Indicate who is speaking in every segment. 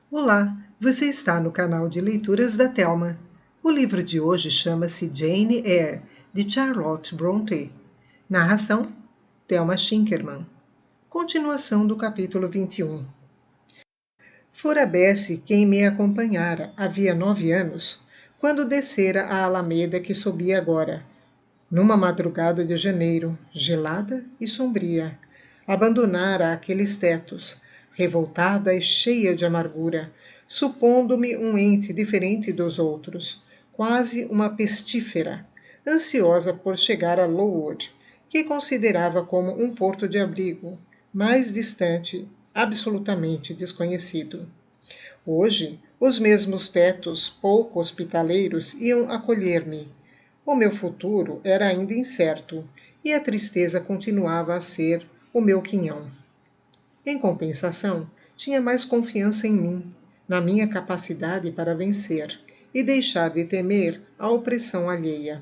Speaker 1: Olá, você está no canal de leituras da Thelma. O livro de hoje chama-se Jane Eyre, de Charlotte Brontë. Narração: Thelma Schinkerman. Continuação do capítulo 21. Fora Bessie quem me acompanhara, havia 9 anos, quando descera a alameda que subia agora, numa madrugada de janeiro, gelada e sombria. Abandonara aqueles tetos, revoltada e cheia de amargura, supondo-me um ente diferente dos outros, quase uma pestífera, ansiosa por chegar a Lowood, que considerava como um porto de abrigo, mais distante, absolutamente desconhecido. Hoje, os mesmos tetos pouco hospitaleiros iam acolher-me. O meu futuro era ainda incerto e a tristeza continuava a ser o meu quinhão. Em compensação, tinha mais confiança em mim, na minha capacidade para vencer e deixar de temer a opressão alheia.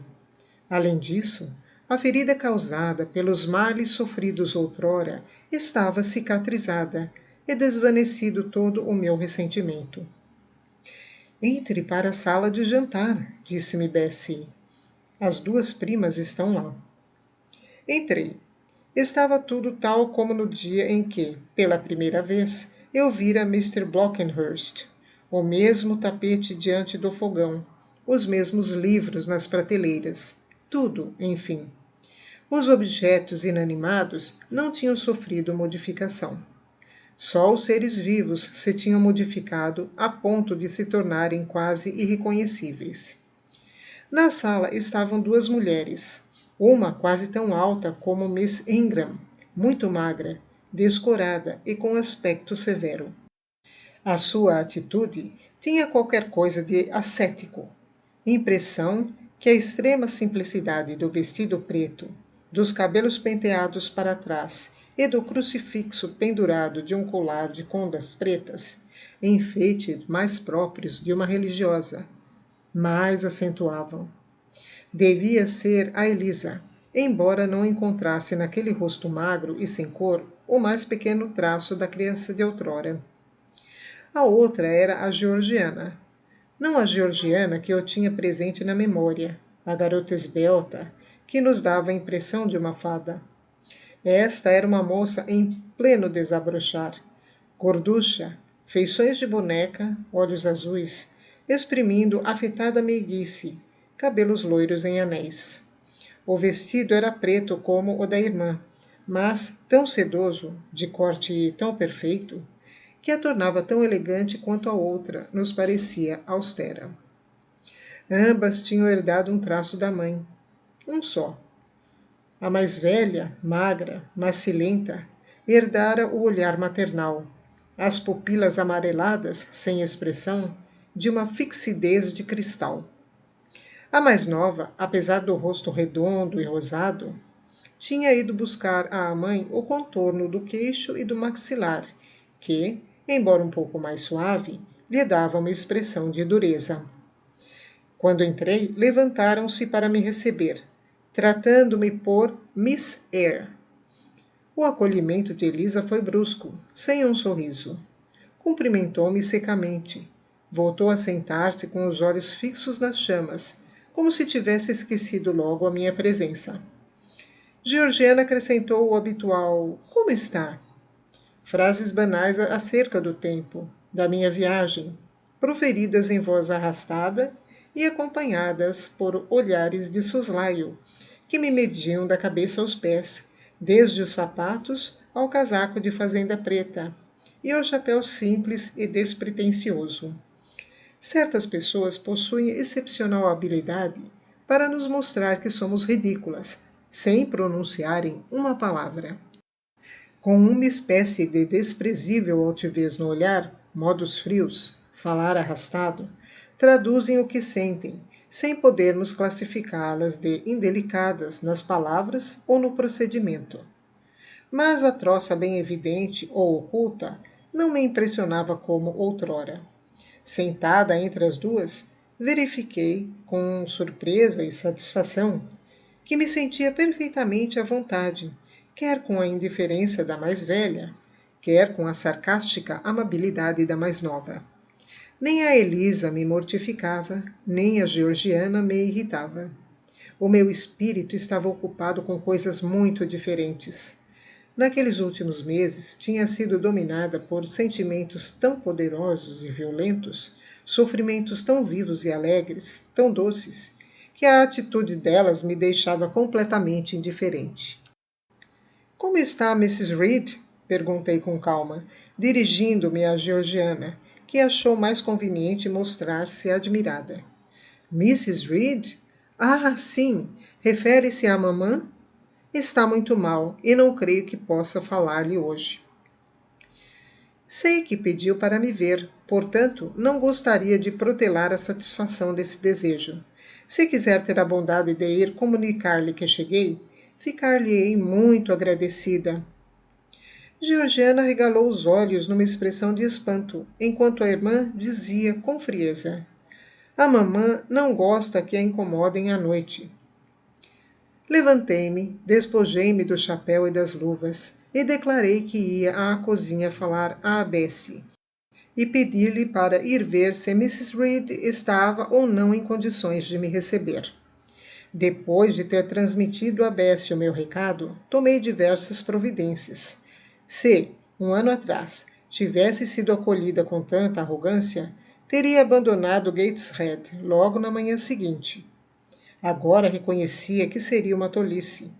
Speaker 1: Além disso, a ferida causada pelos males sofridos outrora estava cicatrizada e desvanecido todo o meu ressentimento. Entre para a sala de jantar, disse-me Bessie. As duas primas estão lá. Entrei. Estava tudo tal como no dia em que, pela primeira vez, eu vira Mr. Brocklehurst. O mesmo tapete diante do fogão, os mesmos livros nas prateleiras. Tudo, enfim. Os objetos inanimados não tinham sofrido modificação. Só os seres vivos se tinham modificado a ponto de se tornarem quase irreconhecíveis. Na sala estavam duas mulheres, uma quase tão alta como Miss Ingram, muito magra, descorada e com aspecto severo. A sua atitude tinha qualquer coisa de ascético, impressão que a extrema simplicidade do vestido preto, dos cabelos penteados para trás e do crucifixo pendurado de um colar de condas pretas, enfeites mais próprios de uma religiosa, mais acentuavam. Devia ser a Elisa, embora não encontrasse naquele rosto magro e sem cor o mais pequeno traço da criança de outrora. A outra era a Georgiana. Não a Georgiana que eu tinha presente na memória, a garota esbelta, que nos dava a impressão de uma fada. Esta era uma moça em pleno desabrochar, gorducha, feições de boneca, olhos azuis, exprimindo afetada meiguice, cabelos loiros em anéis. O vestido era preto como o da irmã, mas tão sedoso, de corte tão perfeito, que a tornava tão elegante quanto a outra nos parecia austera. Ambas tinham herdado um traço da mãe, um só. A mais velha, magra, macilenta, herdara o olhar maternal, as pupilas amareladas, sem expressão, de uma fixidez de cristal. A mais nova, apesar do rosto redondo e rosado, tinha ido buscar à mãe o contorno do queixo e do maxilar, que, embora um pouco mais suave, lhe dava uma expressão de dureza. Quando entrei, levantaram-se para me receber, tratando-me por Miss Eyre. O acolhimento de Elisa foi brusco, sem um sorriso. Cumprimentou-me secamente. Voltou a sentar-se com os olhos fixos nas chamas, como se tivesse esquecido logo a minha presença. Georgiana acrescentou o habitual "Como está?", frases banais acerca do tempo, da minha viagem, proferidas em voz arrastada e acompanhadas por olhares de soslaio, que me mediam da cabeça aos pés, desde os sapatos ao casaco de fazenda preta e ao chapéu simples e despretensioso. Certas pessoas possuem excepcional habilidade para nos mostrar que somos ridículas, sem pronunciarem uma palavra. Com uma espécie de desprezível altivez no olhar, modos frios, falar arrastado, traduzem o que sentem, sem podermos classificá-las de indelicadas nas palavras ou no procedimento. Mas a troça bem evidente ou oculta não me impressionava como outrora. Sentada entre as duas, verifiquei, com surpresa e satisfação, que me sentia perfeitamente à vontade, quer com a indiferença da mais velha, quer com a sarcástica amabilidade da mais nova. Nem a Elisa me mortificava, nem a Georgiana me irritava. O meu espírito estava ocupado com coisas muito diferentes. Naqueles últimos meses, tinha sido dominada por sentimentos tão poderosos e violentos, sofrimentos tão vivos e alegres, tão doces, que a atitude delas me deixava completamente indiferente. Como está Mrs. Reed? Perguntei com calma, dirigindo-me à Georgiana, que achou mais conveniente mostrar-se admirada. Mrs. Reed? Ah, sim! Refere-se à mamã? Está muito mal e não creio que possa falar-lhe hoje. Sei que pediu para me ver, portanto, não gostaria de protelar a satisfação desse desejo. Se quiser ter a bondade de ir comunicar-lhe que cheguei, ficar-lhe-ei muito agradecida. Georgiana regalou os olhos numa expressão de espanto, enquanto a irmã dizia com frieza: A mamã não gosta que a incomodem à noite. Levantei-me, despojei-me do chapéu e das luvas e declarei que ia à cozinha falar à Bessie e pedir-lhe para ir ver se Mrs. Reed estava ou não em condições de me receber. Depois de ter transmitido a Bessie o meu recado, tomei diversas providências. Se, um ano atrás, tivesse sido acolhida com tanta arrogância, teria abandonado Gateshead logo na manhã seguinte. Agora reconhecia que seria uma tolice.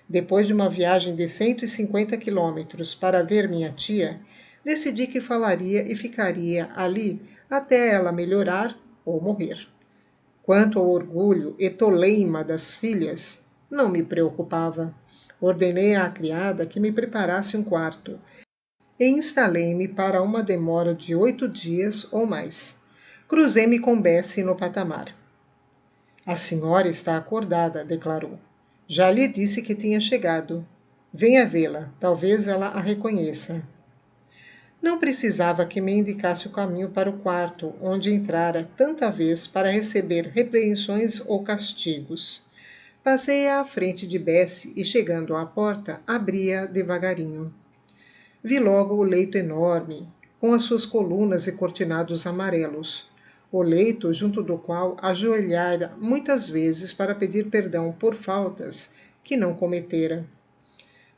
Speaker 1: Depois de uma viagem de 150 quilômetros para ver minha tia, decidi que falaria e ficaria ali até ela melhorar ou morrer. Quanto ao orgulho e toleima das filhas, não me preocupava. Ordenei à criada que me preparasse um quarto e instalei-me para uma demora de 8 dias ou mais. Cruzei-me com Bessie no patamar. A senhora está acordada, declarou. Já lhe disse que tinha chegado. Venha vê-la, talvez ela a reconheça. Não precisava que me indicasse o caminho para o quarto, onde entrara tanta vez para receber repreensões ou castigos. Passei à frente de Bessie e, chegando à porta, abri-a devagarinho. Vi logo o leito enorme, com as suas colunas e cortinados amarelos. O leito junto do qual ajoelhara muitas vezes para pedir perdão por faltas que não cometera.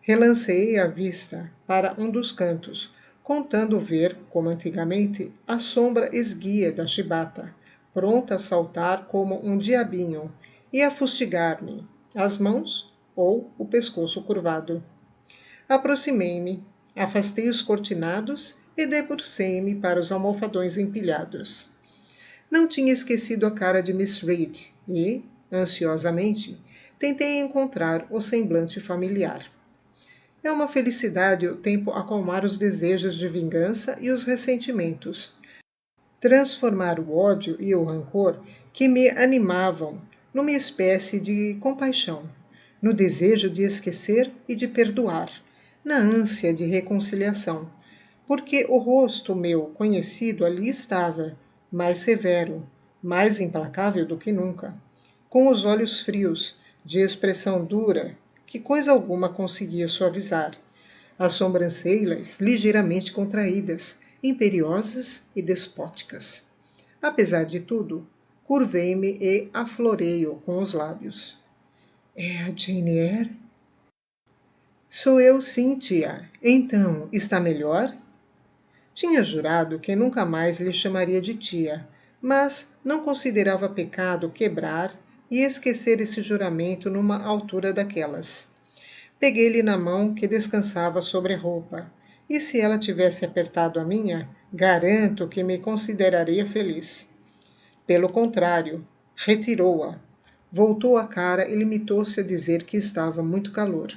Speaker 1: Relancei a vista para um dos cantos, contando ver, como antigamente, a sombra esguia da chibata, pronta a saltar como um diabinho e a fustigar-me, as mãos ou o pescoço curvado. Aproximei-me, afastei os cortinados e debrucei-me para os almofadões empilhados. Não tinha esquecido a cara de Miss Reed e, ansiosamente, tentei encontrar o semblante familiar. É uma felicidade o tempo acalmar os desejos de vingança e os ressentimentos, transformar o ódio e o rancor que me animavam numa espécie de compaixão, no desejo de esquecer e de perdoar, na ânsia de reconciliação, porque o rosto meu conhecido ali estava, mais severo, mais implacável do que nunca, com os olhos frios, de expressão dura, que coisa alguma conseguia suavizar, as sobrancelhas ligeiramente contraídas, imperiosas e despóticas. Apesar de tudo, curvei-me e aflorei-o com os lábios. É a Jane Eyre? Sou eu sim, tia. Então, está melhor? Tinha jurado que nunca mais lhe chamaria de tia, mas não considerava pecado quebrar e esquecer esse juramento numa altura daquelas. Peguei-lhe na mão que descansava sobre a roupa, e se ela tivesse apertado a minha, garanto que me consideraria feliz. Pelo contrário, retirou-a, voltou a cara e limitou-se a dizer que estava muito calor.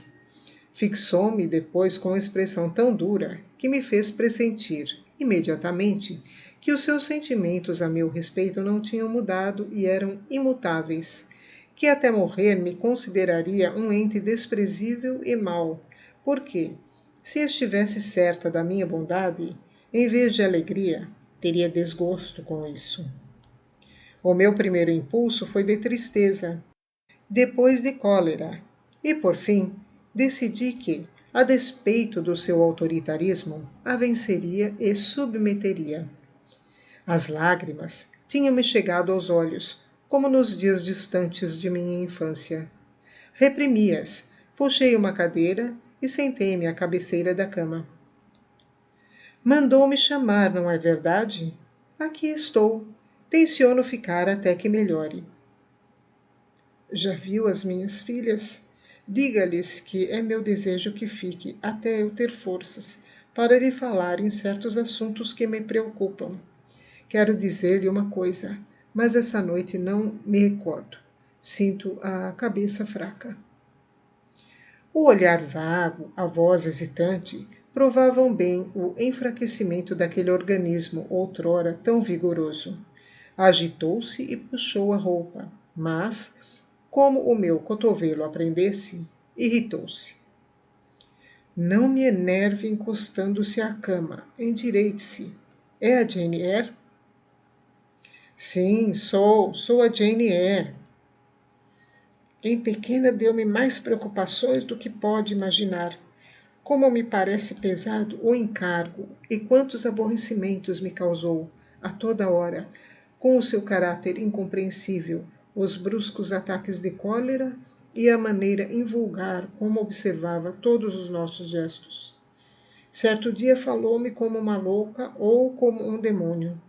Speaker 1: Fixou-me depois com expressão tão dura que me fez pressentir, imediatamente, que os seus sentimentos a meu respeito não tinham mudado e eram imutáveis, que até morrer me consideraria um ente desprezível e mau, porque, se estivesse certa da minha bondade, em vez de alegria, teria desgosto com isso. O meu primeiro impulso foi de tristeza, depois de cólera, e, por fim, decidi que, a despeito do seu autoritarismo, a venceria e submeteria. As lágrimas tinham-me chegado aos olhos, como nos dias distantes de minha infância. Reprimi-as, puxei uma cadeira e sentei-me à cabeceira da cama. Mandou-me chamar, não é verdade? Aqui estou. Tenciono ficar até que melhore. Já viu as minhas filhas? Diga-lhes que é meu desejo que fique até eu ter forças para lhe falar em certos assuntos que me preocupam. Quero dizer-lhe uma coisa, mas essa noite não me recordo. Sinto a cabeça fraca. O olhar vago, a voz hesitante, provavam bem o enfraquecimento daquele organismo outrora tão vigoroso. Agitou-se e puxou a roupa, mas, como o meu cotovelo aprendesse, irritou-se. Não me enerve encostando-se à cama. Endireite-se. É a Jane Eyre? Sim, sou a Jane Eyre. Em pequena deu-me mais preocupações do que pode imaginar. Como me parece pesado o encargo e quantos aborrecimentos me causou, a toda hora, com o seu caráter incompreensível, os bruscos ataques de cólera e a maneira invulgar como observava todos os nossos gestos. Certo dia falou-me como uma louca ou como um demônio.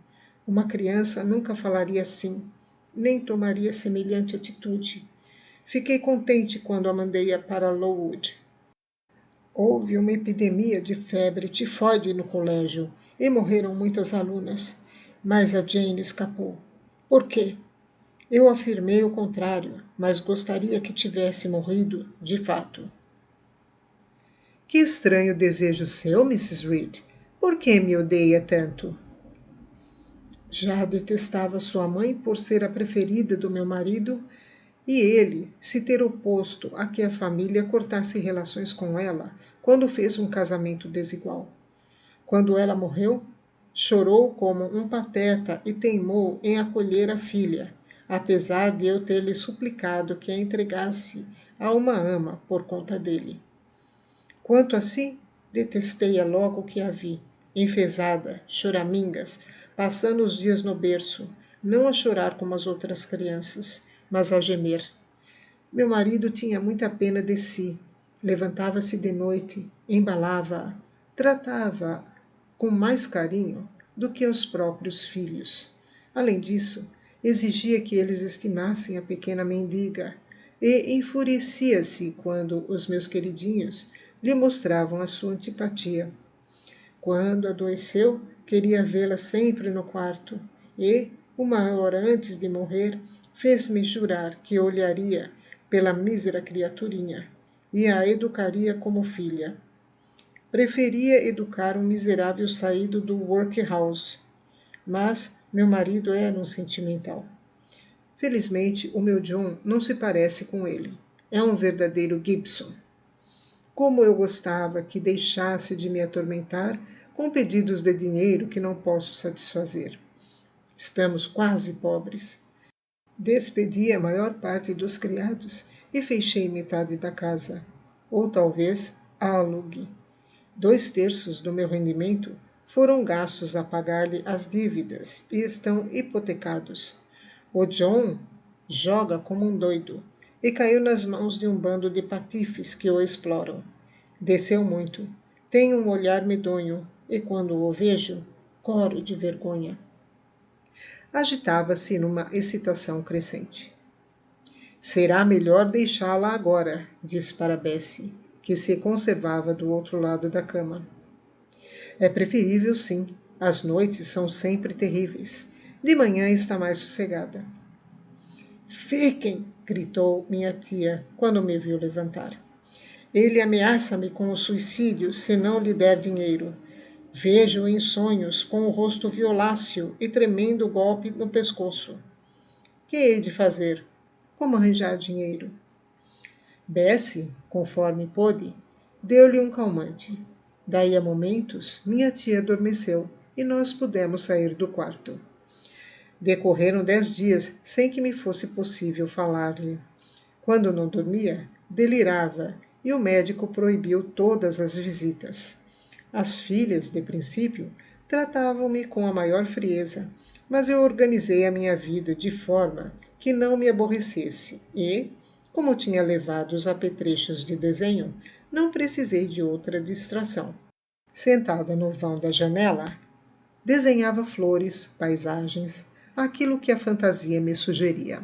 Speaker 1: Uma criança nunca falaria assim, nem tomaria semelhante atitude. Fiquei contente quando a mandei para Lowood. Houve uma epidemia de febre tifoide no colégio e morreram muitas alunas, mas a Jane escapou. Por quê? Eu afirmei o contrário, mas gostaria que tivesse morrido de fato. Que estranho desejo seu, Mrs. Reed. Por que me odeia tanto? Já detestava sua mãe por ser a preferida do meu marido e ele se ter oposto a que a família cortasse relações com ela quando fez um casamento desigual. Quando ela morreu, chorou como um pateta e teimou em acolher a filha, apesar de eu ter lhe suplicado que a entregasse a uma ama por conta dele. Quanto a si, detestei-a logo que a vi, enfesada, choramingas, passando os dias no berço, não a chorar como as outras crianças, mas a gemer. Meu marido tinha muita pena de si. Levantava-se de noite, embalava-a, tratava-a com mais carinho do que os próprios filhos. Além disso, exigia que eles estimassem a pequena mendiga e enfurecia-se quando os meus queridinhos lhe mostravam a sua antipatia. Quando adoeceu, queria vê-la sempre no quarto e, uma hora antes de morrer, fez-me jurar que olharia pela mísera criaturinha e a educaria como filha. Preferia educar um miserável saído do workhouse, mas meu marido era um sentimental. Felizmente, o meu John não se parece com ele. É um verdadeiro Gibson. Como eu gostava que deixasse de me atormentar com pedidos de dinheiro que não posso satisfazer. Estamos quase pobres. Despedi a maior parte dos criados e fechei metade da casa. Ou talvez a alugue. 2/3 do meu rendimento foram gastos a pagar-lhe as dívidas e estão hipotecados. O John joga como um doido e caiu nas mãos de um bando de patifes que o exploram. Desceu muito. Tem um olhar medonho e, quando o vejo, coro de vergonha. Agitava-se numa excitação crescente. Será melhor deixá-la agora, disse para Bessie, que se conservava do outro lado da cama. É preferível, sim. As noites são sempre terríveis. De manhã está mais sossegada. Fiquem! Gritou minha tia, quando me viu levantar. Ele ameaça-me com o suicídio se não lhe der dinheiro. Vejo-o em sonhos com o rosto violáceo e tremendo golpe no pescoço. Que hei de fazer? Como arranjar dinheiro? Bessie, conforme pôde, deu-lhe um calmante. Daí a momentos, minha tia adormeceu e nós pudemos sair do quarto. Decorreram 10 dias sem que me fosse possível falar-lhe. Quando não dormia, delirava e o médico proibiu todas as visitas. As filhas, de princípio, Tratavam-me com a maior frieza, mas eu organizei a minha vida de forma que não me aborrecesse e, como tinha levado os apetrechos de desenho, não precisei de outra distração. Sentada no vão da janela, desenhava flores, paisagens, aquilo que a fantasia me sugeria.